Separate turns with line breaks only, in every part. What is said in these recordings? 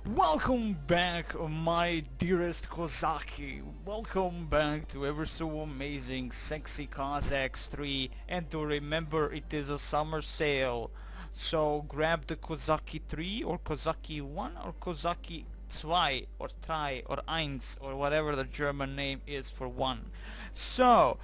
Welcome back, my dearest Kozaki. Welcome back to ever so amazing Sexy Cossacks 3. And to remember, it is a summer sale. So grab the Kozaki 3 or Kozaki 1 or Kozaki 2 or 3 or 1 or whatever the German name is for 1. So,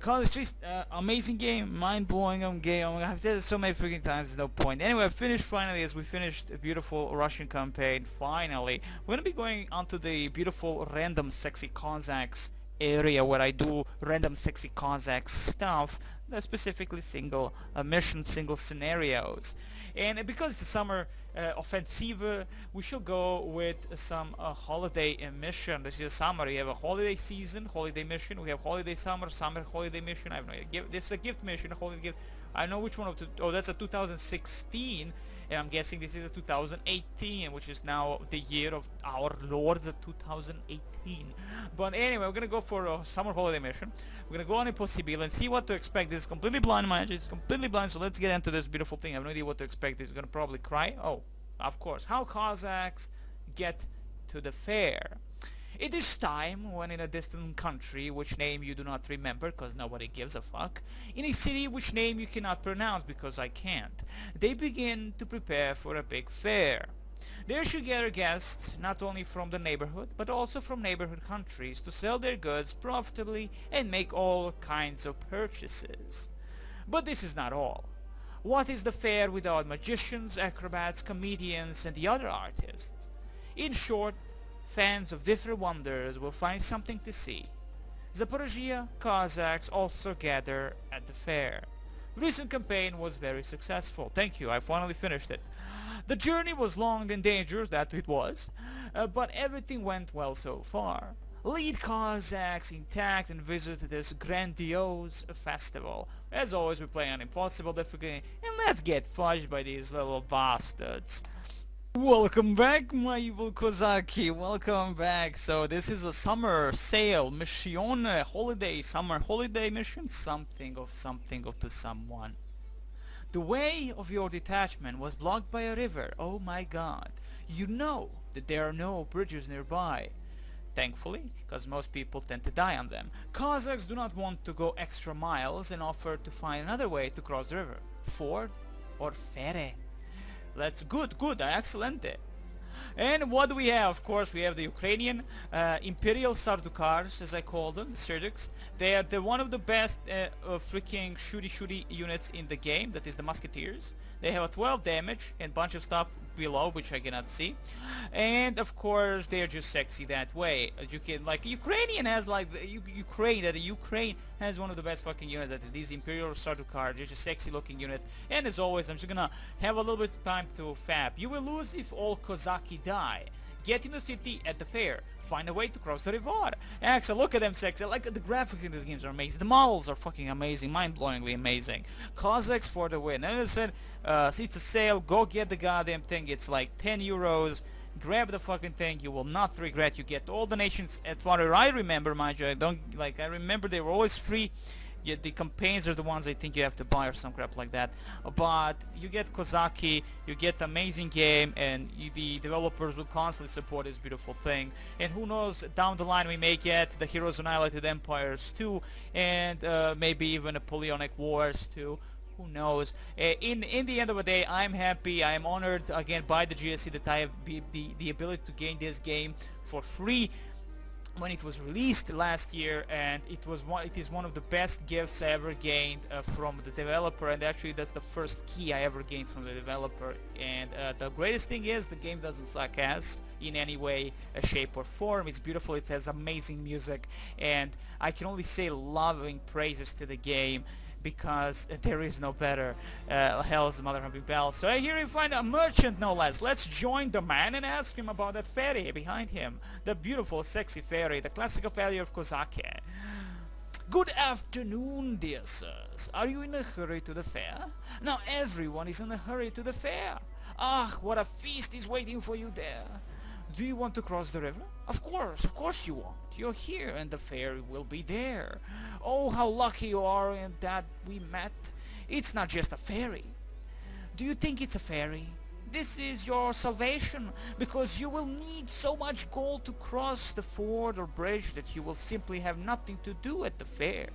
College Street, amazing game, mind-blowing game. I've done it so many freaking times, there's no point. Anyway, I finished finally, as we finished a beautiful Russian campaign, finally. We're gonna be going onto the beautiful random sexy Cossacks area where I do random sexy Cossacks stuff, specifically single mission, single scenarios. And because it's a summer offensive, we should go with some holiday mission. This is summer. We have a holiday season, holiday mission. We have holiday summer, summer holiday mission. I have no idea. This is a gift mission, a holiday gift. I know which one of oh, that's a 2016. And I'm guessing this is a 2018, which is now the year of our Lord, 2018. But anyway, we're gonna go for a summer holiday mission. We're gonna go on Impossible and see what to expect. This is completely blind, mind you. It's completely blind, so let's get into this beautiful thing. I have no idea what to expect. It's gonna probably cry. Oh, of course. How Cossacks get to the fair. It is time when in a distant country which name you do not remember because nobody gives a fuck, in a city which name you cannot pronounce because I can't, they begin to prepare for a big fair. There should gather guests not only from the neighborhood but also from neighborhood countries to sell their goods profitably and make all kinds of purchases. But this is not all. What is the fair without magicians, acrobats, comedians and the other artists? In short, fans of different wonders will find something to see. Zaporozhye Cossacks also gather at the fair. The recent campaign was very successful. Thank you, I finally finished it. The journey was long and dangerous, that it was, but everything went well so far. Lead Cossacks intact and visit this grandiose festival. As always, we play on impossible difficulty, and let's get fudged by these little bastards. Welcome back, my evil Kozaki, welcome back. So this is a summer sale, mission, holiday, summer holiday mission, something of to someone. The way of your detachment was blocked by a river, oh my god. You know that there are no bridges nearby. Thankfully, because most people tend to die on them. Cossacks do not want to go extra miles and offer to find another way to cross the river. Ford or ferry. That's good, excellent. And what do we have? Of course, we have the Ukrainian Imperial Sardukars, as I call them, the Serduks. They are one of the best freaking shooty units in the game, that is the Musketeers. They have a 12 damage and bunch of stuff below, which I cannot see. And of course, they are just sexy that way. You can, like, Ukrainian has like, Ukraine has one of the best fucking units, that is these Imperial Sardukar, just a sexy looking unit. And as always, I'm just gonna have a little bit of time to fab. You will lose if all Kozaki die. Get in the city at the fair. Find a way to cross the river. Actually, look at them sexy. Like, the graphics in these games are amazing. The models are fucking amazing, mind-blowingly amazing. Cossacks for the win. And as I said, it's a sale. Go get the goddamn thing. It's like 10 euros. Grab the fucking thing. You will not regret. You get all the nations. As far as I remember, mind you, I remember they were always free. Yeah, the campaigns are the ones I think you have to buy or some crap like that. But you get Kozaki, you get amazing game, and the developers will constantly support this beautiful thing. And who knows, down the line we may get the Heroes of Annihilated Empires 2, and maybe even Napoleonic Wars 2. Who knows? In the end of the day, I'm happy. I am honored again by the GSC that I have the ability to gain this game for free when it was released last year, and it is one of the best gifts I ever gained from the developer, and actually that's the first key I ever gained from the developer. And the greatest thing is the game doesn't suck ass in any way, shape or form. It's beautiful, it has amazing music, and I can only say loving praises to the game, because there is no better hell's mother humping bell. So here we find a merchant, no less. Let's join the man and ask him about that ferry behind him. The beautiful, sexy ferry, the classical ferry of Kozaki. Good afternoon, dear sirs. Are you in a hurry to the fair? Now everyone is in a hurry to the fair. Ah, what a feast is waiting for you there. Do you want to cross the river? Of course you want. You're here and the fair will be there. Oh, how lucky you are and that we met. It's not just a ferry. Do you think it's a ferry? this is your salvation, because you will need so much gold to cross the ford or bridge that you will simply have nothing to do at the fair.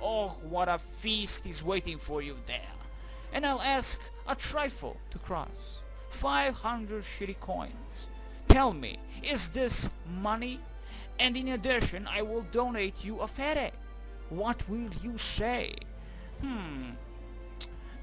Oh, what a feast is waiting for you there. And I'll ask a trifle to cross. 500 shitty coins. Tell me, is this money? And in addition, I will donate you a fere. What will you say?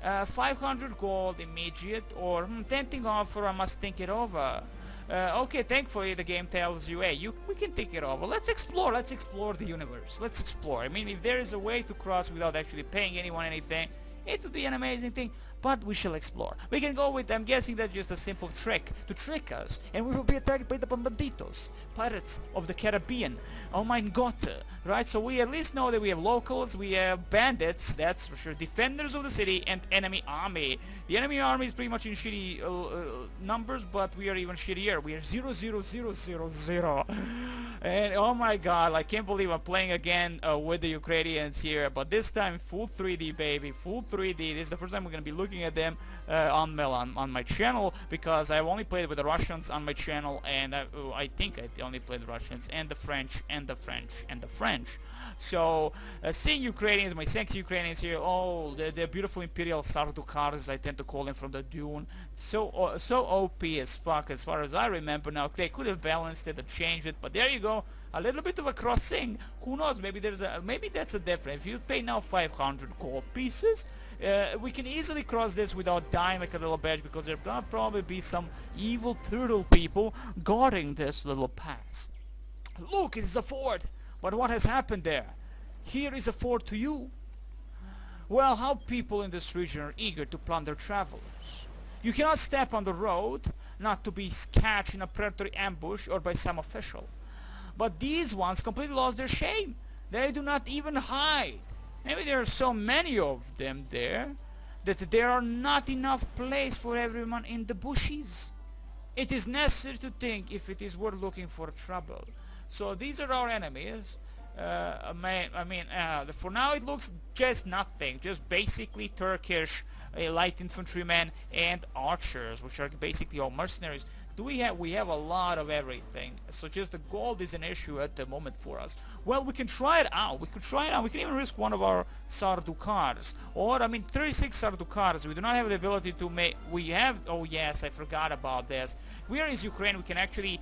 500 gold immediate, or tempting offer, I must think it over. Okay, thankfully the game tells you, hey, we can think it over. Let's explore the universe. Let's explore. I mean, if there is a way to cross without actually paying anyone anything, it would be an amazing thing, but we shall explore. We can go with, I'm guessing that's just a simple trick to trick us, and we will be attacked by the banditos, pirates of the Caribbean. Oh my god, right? So we at least know that we have locals, we have bandits, that's for sure, defenders of the city, and enemy army. The enemy army is pretty much in shitty numbers, but we are even shittier. We are 00000. And oh my god, I can't believe I'm playing again with the Ukrainians here, but this time full 3D, baby, full 3D. This is the first time we're going to be looking at them on my channel, because I've only played with the Russians on my channel, and I think I only played the Russians and the French and the French and the French. So seeing Ukrainians, my sexy Ukrainians here, oh, they're beautiful Imperial Sardukars, I tend to call them, from the Dune. So OP as fuck, as far as I remember. Now they could have balanced it or changed it, but there you go. A little bit of a crossing. Who knows? Maybe that's a difference. If you pay now 500 gold pieces, we can easily cross this without dying like a little bitch, because there'll probably be some evil turtle people guarding this little pass. Look, it is a fort. But what has happened there? Here is a fort to you. Well, how people in this region are eager to plunder travelers. You cannot step on the road, not to be catched in a predatory ambush or by some official. But these ones completely lost their shame. They do not even hide. Maybe there are so many of them there that there are not enough place for everyone in the bushes. It is necessary to think if it is worth looking for trouble. So these are our enemies. For now it looks just nothing, just basically Turkish light infantrymen and archers, which are basically all mercenaries. We have a lot of everything, so just the gold is an issue at the moment for us. Well, we can try it out. We can even risk one of our Sardukars, or 36 Sardukars. We do not have the ability to make. Oh yes, I forgot about this. Where is Ukraine? We can actually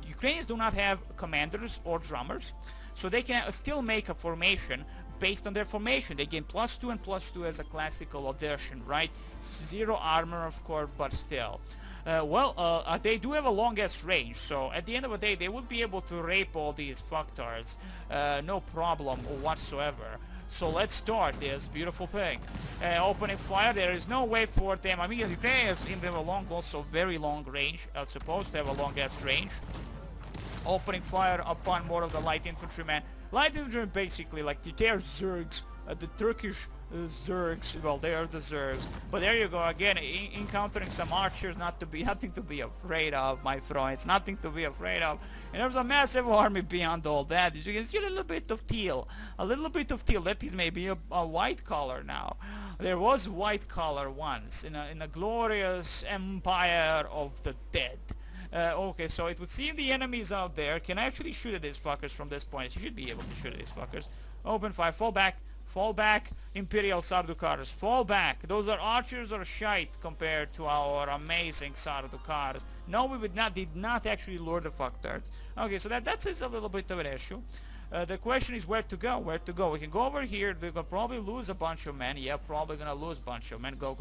Ukrainians do not have commanders or drummers, so they can still make a formation based on their formation. They gain +2 and +2 as a classical addition, right? 0 armor, of course, but still. They do have a long-ass range, so at the end of the day, they would be able to rape all these fucktards, no problem whatsoever. So let's start this beautiful thing. Opening fire, there is no way for them. The Ukrainians have a also very long range, supposed to have a long-ass range. Opening fire upon more of the light infantrymen. Light infantrymen basically, they are Zergs, the Turkish Zergs. Well, they are the Zergs. But there you go again, encountering some archers. Nothing to be afraid of, my friends. Nothing to be afraid of. And there's a massive army beyond all that. You can see a little bit of teal. A little bit of teal. That is maybe a white color now. There was white color once in a glorious empire of the dead. Okay, so it would seem the enemies out there can actually shoot at these fuckers from this point. You should be able to shoot at these fuckers. Open fire. Fall back, Imperial Sardukars. Fall back. Those are archers or shite compared to our amazing Sardukars. No, did not actually lure the fucktards. Okay, so that is a little bit of an issue. The question is where to go. We can go over here. They're gonna probably lose a bunch of men. Yeah, probably gonna lose a bunch of men. Go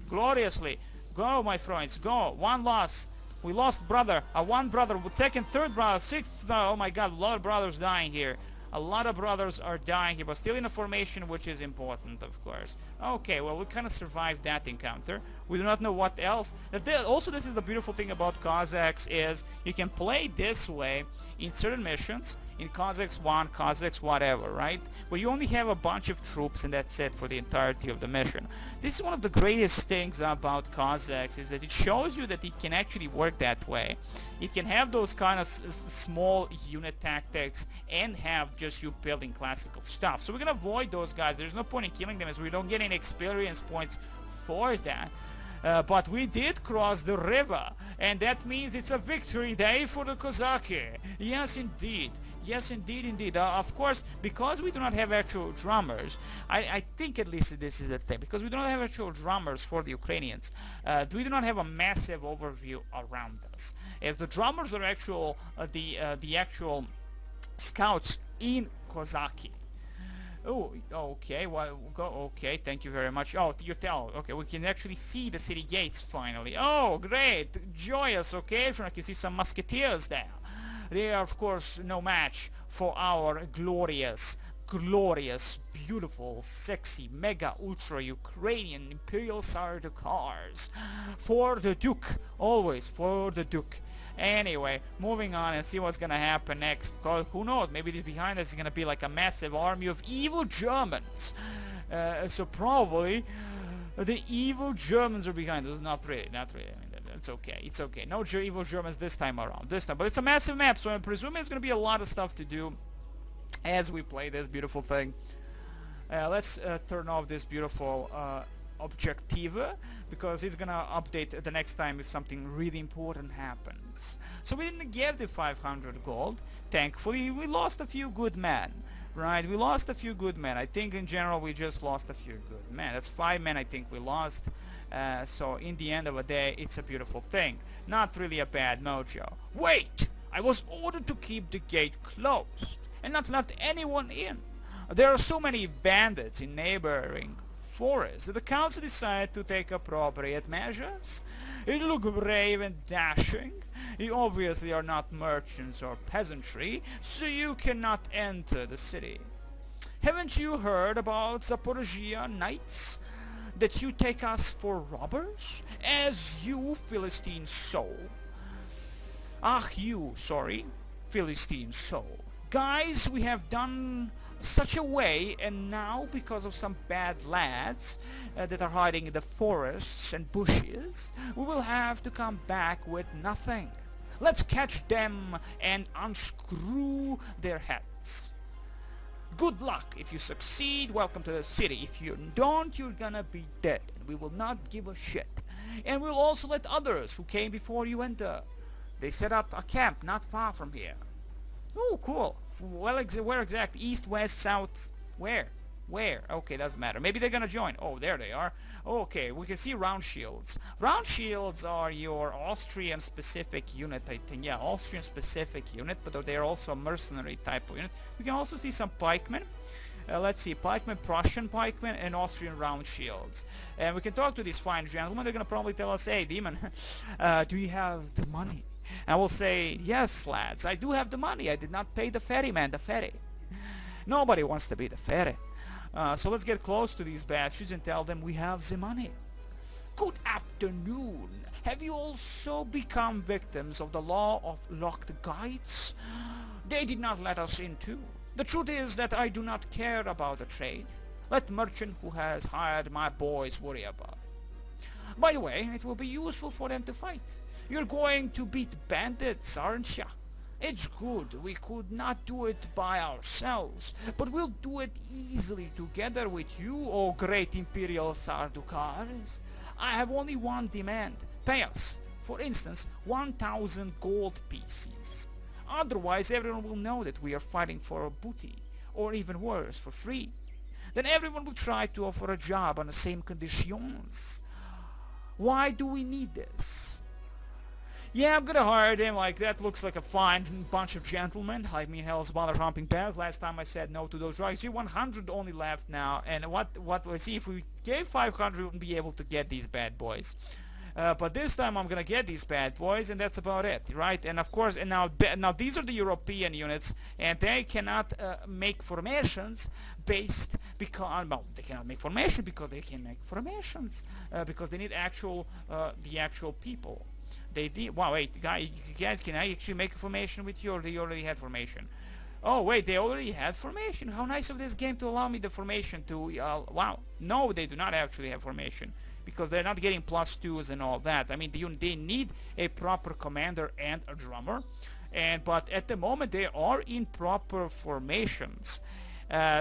gloriously. Go, my friends, go. One loss. We lost brother. One brother. Second, third brother. Sixth. Oh my god, a lot of brothers dying here. A lot of brothers are dying here, but still in a formation, which is important, of course. Okay, well, we kind of survived that encounter. We do not know what else. Also, this is the beautiful thing about Cossacks, is you can play this way in certain missions, in Cossacks 1, Cossacks whatever, right? Where you only have a bunch of troops and that's it for the entirety of the mission. This is one of the greatest things about Cossacks, is that it shows you that it can actually work that way. It can have those kind of small unit tactics and have just you building classical stuff. So we're gonna avoid those guys. There's no point in killing them as we don't get any experience points for that. But we did cross the river, and that means it's a victory day for the Kozaki. Yes, indeed. Yes, indeed, indeed. Of course, because we do not have actual drummers, I think at least this is the thing, because we do not have actual drummers for the Ukrainians, we do not have a massive overview around us. As the drummers are actual, the actual scouts in Kozaki. Oh, okay, well, okay, thank you very much. Oh, you tell, okay, we can actually see the city gates finally. Oh, great, joyous occasion, I can see some musketeers there. They are, of course, no match for our glorious, beautiful, sexy, mega, ultra Ukrainian Imperial Sardukars. For the Duke, always for the Duke. Anyway, moving on and see what's gonna happen next. Because who knows, maybe this behind us is gonna be like a massive army of evil Germans. So probably the evil Germans are behind us. Not really. I mean, it's okay. It's okay. No evil Germans this time around. But it's a massive map, so I'm presuming there's gonna be a lot of stuff to do as we play this beautiful thing. Let's turn off this beautiful objective, because it's gonna update the next time if something really important happens. So we didn't give the 500 gold. Thankfully, we lost a few good men. Right, we lost a few good men. I think in general we just lost a few good men. That's 5 men I think we lost. So in the end of the day, it's a beautiful thing. Not really a bad mojo. Wait! I was ordered to keep the gate closed and not let anyone in. There are so many bandits in neighboring forests that the council decided to take appropriate measures. You look brave and dashing. You obviously are not merchants or peasantry, so you cannot enter the city. Haven't you heard about Zaporozhia knights? That you take us for robbers? As you, Philistine soul. Philistine soul. Guys, we have done such a way, and now because of some bad lads that are hiding in the forests and bushes, we will have to come back with nothing. Let's catch them and unscrew their heads. Good luck. If you succeed, welcome to the city. If you don't, you're gonna be dead, and we will not give a shit. And we'll also let others who came before you enter. They set up a camp not far from here. Oh, cool. Well, where exactly? East, west, south? Where? Where? Okay, doesn't matter. Maybe they're gonna join. Oh, there they are. Okay, we can see round shields. Round shields are your Austrian specific unit, I think. Yeah, Austrian specific unit, but they're also a mercenary type of unit. We can also see some pikemen. Let's see, pikemen, Prussian pikemen, and Austrian round shields. And we can talk to these fine gentlemen. They're gonna probably tell us, hey, demon, do you have the money? And we'll say, yes, lads, I do have the money. I did not pay the ferryman the ferry. Nobody wants to be the ferry. So let's get close to these bastards and tell them we have the money. Good afternoon. Have you also become victims of the law of locked guides? They did not let us in too. The truth is that I do not care about the trade. Let the merchant who has hired my boys worry about it. By the way, it will be useful for them to fight. You're going to beat bandits, aren't ya? It's good. We could not do it by ourselves, but we'll do it easily together with you, O great Imperial Sardukars. I have only one demand. Pay us, for instance, 1,000 gold pieces. Otherwise, everyone will know that we are fighting for a booty, or even worse, for free. Then everyone will try to offer a job on the same conditions. Why do we need this? Yeah, I'm gonna hire them. Like, that looks like a fine bunch of gentlemen. I mean, hell's bother humping bands. Last time I said no to those drugs. 100 only left now. And what let's see, if we gave 500, we wouldn't be able to get these bad boys. But this time I'm gonna get these bad boys, and that's about it, right? And of course, and now these are the European units, and they cannot make formations based because, well, they cannot make formation because they can make formations because they need the actual people. They did. Wow, wait, guys, can I actually make a formation with you, or they already had formation? Oh, wait, they already had formation. How nice of this game to allow me the formation to. Wow, no, they do not actually have formation because they're not getting +2s and all that. I mean, they need a proper commander and a drummer, but at the moment they are in proper formations.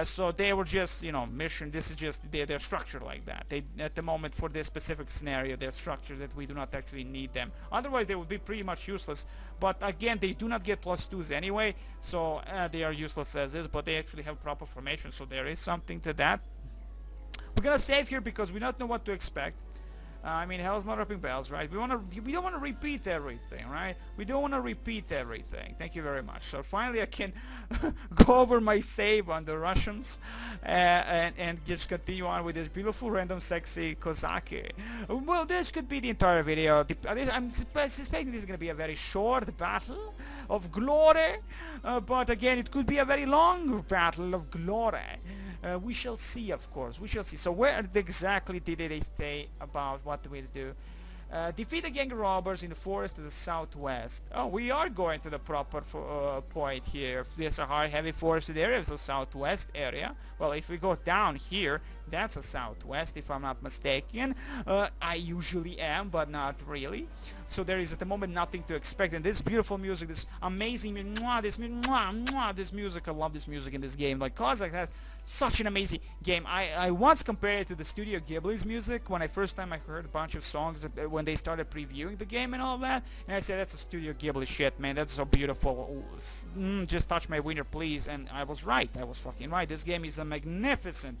So they were just, mission. This is just they're structured like that. They at the moment for this specific scenario, they're structured that we do not actually need them. Otherwise, they would be pretty much useless. But again, they do not get +2s anyway, so they are useless as is. But they actually have proper formation, so there is something to that. We're gonna save here because we don't know what to expect. I mean, Hell's Mother Upping Bells, right? We don't want to repeat everything, right? We don't want to repeat everything. Thank you very much. So finally, I can go over my save on the Russians and just continue on with this beautiful, random, sexy Kozaki. Well, this could be the entire video. I'm suspecting this is going to be a very short battle of glory, but again, it could be a very long battle of glory. We shall see, of course. We shall see. So where exactly did they stay about what do we do? Defeat a gang of robbers in the forest to the southwest. Oh, we are going to the proper point here. There's a heavy forested area, so southwest area. Well, if we go down here, that's a southwest, if I'm not mistaken. I usually am, but not really. So there is at the moment nothing to expect. And this beautiful music, this amazing, this music, I love this music in this game. Like Kozak has such an amazing game. I once compared it to the Studio Ghibli's music when I first time I heard a bunch of songs when they started previewing the game and all that, and I said that's a Studio Ghibli shit, man. That's so beautiful. Just touch my wiener, please. And I was right. I was fucking right. This game is a magnificent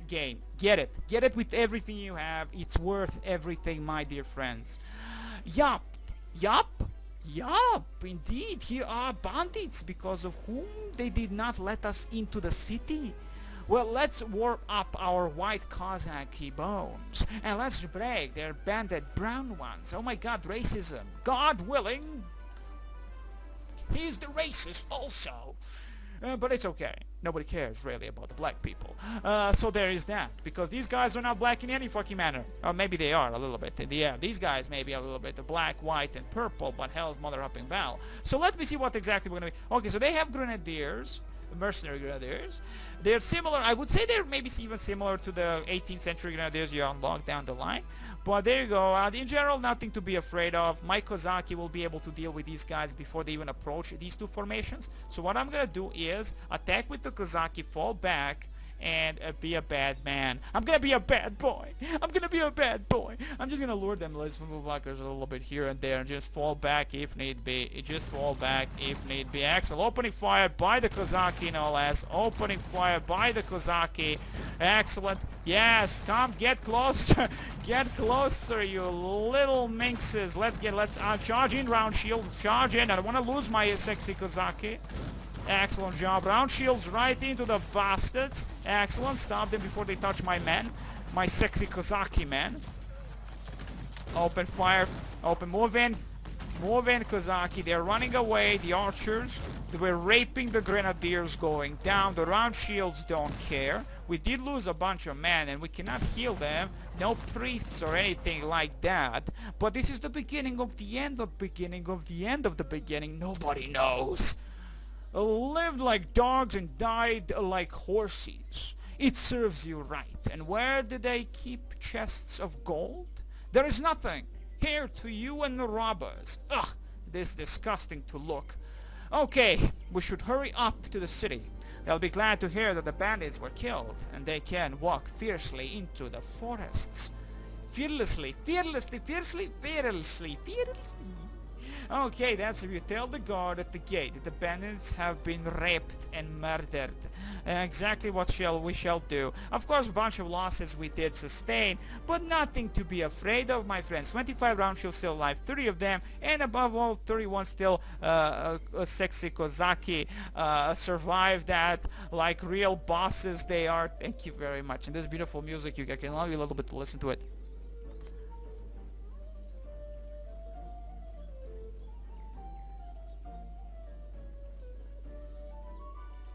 game. Get it with everything you have. It's worth everything, my dear friends. Yup, indeed, here are bandits because of whom they did not let us into the city. Well, let's warm up our white Kozaki bones and let's break their banded brown ones. Oh my god, racism. God willing, he's the racist also. But it's okay. Nobody cares really about the black people. So there is that. Because these guys are not black in any fucking manner. Or maybe they are a little bit. Yeah, these guys may be a little bit black, white, and purple, but Hell's Mother Upping Bell. So let me see what exactly we're going to be. Okay, so they have grenadiers. Mercenary grenadiers. They're similar. I would say they're maybe even similar to the 18th century grenadiers you unlock down the line. But there you go. In general, nothing to be afraid of. My Kozaki will be able to deal with these guys before they even approach these two formations. So what I'm going to do is attack with the Kozaki, fall back, and be a bad man. I'm gonna be a bad boy. I'm gonna be a bad boy. I'm just gonna lure them little fuckers a little bit here and there and just fall back if need be. Just fall back if need be. Excellent. Opening fire by the Kozaki, no less. Opening fire by the Kozaki. Excellent. Yes, come get closer. Get closer, you little minxes. Let's charge in, round shield. Charge in. I don't want to lose my sexy Kozaki. Excellent job. Round shields right into the bastards. Excellent. Stop them before they touch my men. My sexy Kozaki men. Open fire. Open. Move in. Move in, Kozaki. They're running away. The archers. We're raping the grenadiers going down. The round shields don't care. We did lose a bunch of men and we cannot heal them. No priests or anything like that. But this is the beginning of the end of beginning of the end of the beginning. Nobody knows. Lived like dogs and died like horses. It serves you right. And where do they keep chests of gold? There is nothing. Here to you and the robbers. Ugh, this is disgusting to look. Okay, we should hurry up to the city. They'll be glad to hear that the bandits were killed, and they can walk fiercely into the forests. Fearlessly. Okay, that's if you tell the guard at the gate that the bandits have been raped and murdered. Exactly what we shall do. Of course, a bunch of losses we did sustain, but nothing to be afraid of, my friends. 25 round shields still alive, 30 of them, and above all, 31 still sexy Kozaki survived that like real bosses they are. Thank you very much. And this beautiful music, I can allow you a little bit to listen to it.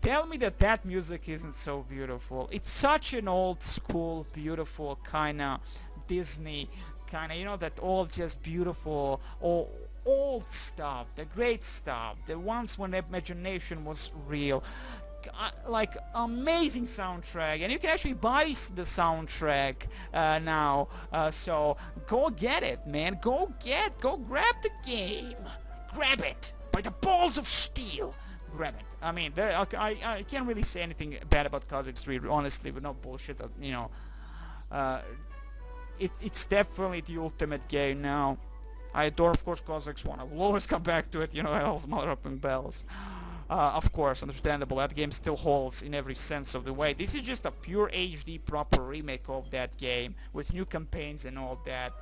Tell me that that music isn't so beautiful. It's such an old school, beautiful kind of Disney, kind of, you know, that all just beautiful, old stuff, the great stuff, the ones when imagination was real. Like amazing soundtrack, and you can actually buy the soundtrack now. So go get it, man. Go grab the game. Grab it by the balls of steel. Grab it. I mean, I can't really say anything bad about Kazakhs 3, honestly, with no bullshit, you know. Uh, it's definitely the ultimate game now. I adore, of course, Kazakhs 1. I will always come back to it, you know, Hell's Mother Upping Bells. Of course, understandable, that game still holds in every sense of the way. This is just a pure HD proper remake of that game, with new campaigns and all that.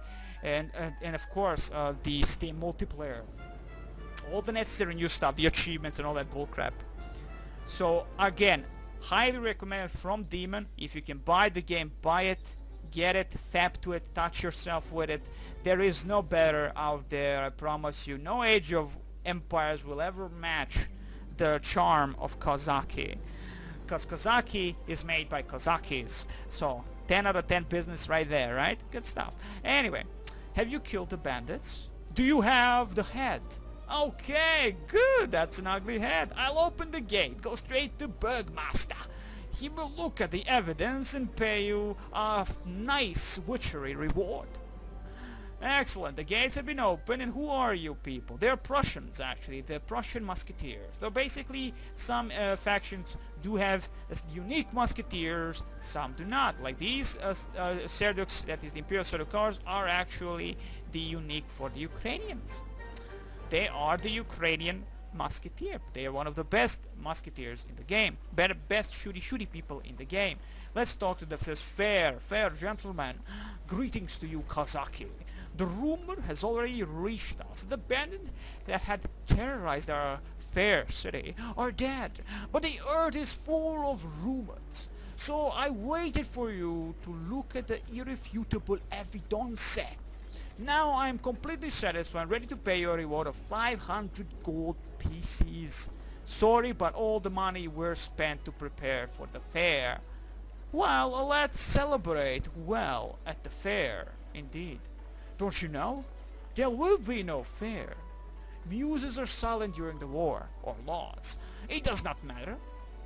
And of course, the Steam multiplayer. All the necessary new stuff, the achievements and all that bullcrap. So, again, highly recommended from Demon. If you can buy the game, buy it. Get it, tap to it, touch yourself with it. There is no better out there, I promise you. No Age of Empires will ever match the charm of Kozaki. Because Kozaki is made by Kozakis. So, 10 out of 10 business right there, right? Good stuff. Anyway, have you killed the bandits? Do you have the head? Okay, good, that's an ugly head. I'll open the gate, go straight to Bergmaster. He will look at the evidence and pay you a nice witchery reward. Excellent, the gates have been opened, and who are you people? They're Prussians, actually, the Prussian musketeers. Though basically, some factions do have unique musketeers, some do not. Like these Serduks, that is the Imperial Serdukars, are actually the unique for the Ukrainians. They are the Ukrainian musketeer. They are one of the best musketeers in the game. Best shooty people in the game. Let's talk to this fair gentleman. Greetings to you, Kozaki. The rumor has already reached us. The bandits that had terrorized our fair city are dead. But the earth is full of rumors. So I waited for you to look at the irrefutable evidence. Now I am completely satisfied and ready to pay your reward of 500 gold pieces. Sorry, but all the money were spent to prepare for the fair. Well, let's celebrate well at the fair, indeed. Don't you know? There will be no fair. Muses are silent during the war, or laws. It does not matter.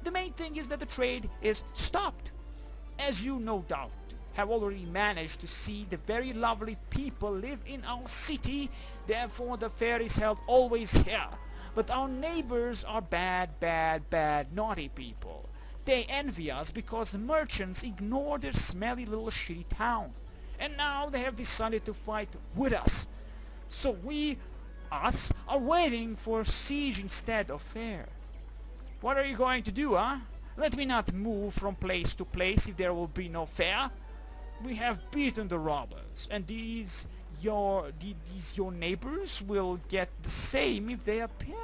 The main thing is that the trade is stopped. As you no doubt have already managed to see, the very lovely people live in our city, therefore the fair is held always here. But our neighbors are bad, naughty people. They envy us because merchants ignore their smelly little shitty town. And now they have decided to fight with us. So us, are waiting for siege instead of fair. What are you going to do, huh? Let me not move from place to place if there will be no fair. We have beaten the robbers, and these your neighbors will get the same if they appear.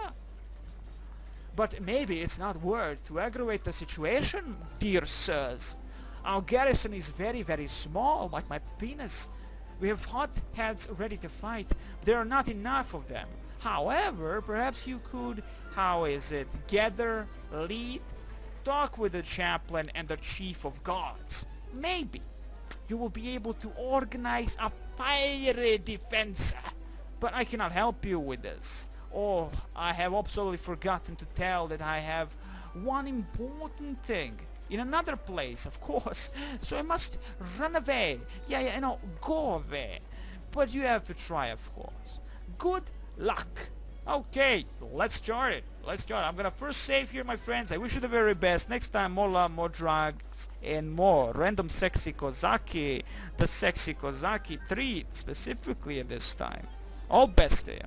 But maybe it's not worth to aggravate the situation, dear sirs. Our garrison is very small, like my penis. We have hot heads ready to fight, but there are not enough of them. However, perhaps you could, gather, lead, talk with the chaplain and the chief of guards. Maybe you will be able to organize a fiery defense. But I cannot help you with this. Oh, I have absolutely forgotten to tell that I have one important thing in another place, of course, so I must run away. Go away. But you have to try, of course. Good luck. Okay, let's start it. I'm gonna first save here, my friends. I wish you the very best. Next time, more love, more drugs, and more random sexy Kozaki. The sexy Kozaki 3, specifically at this time. All best to you.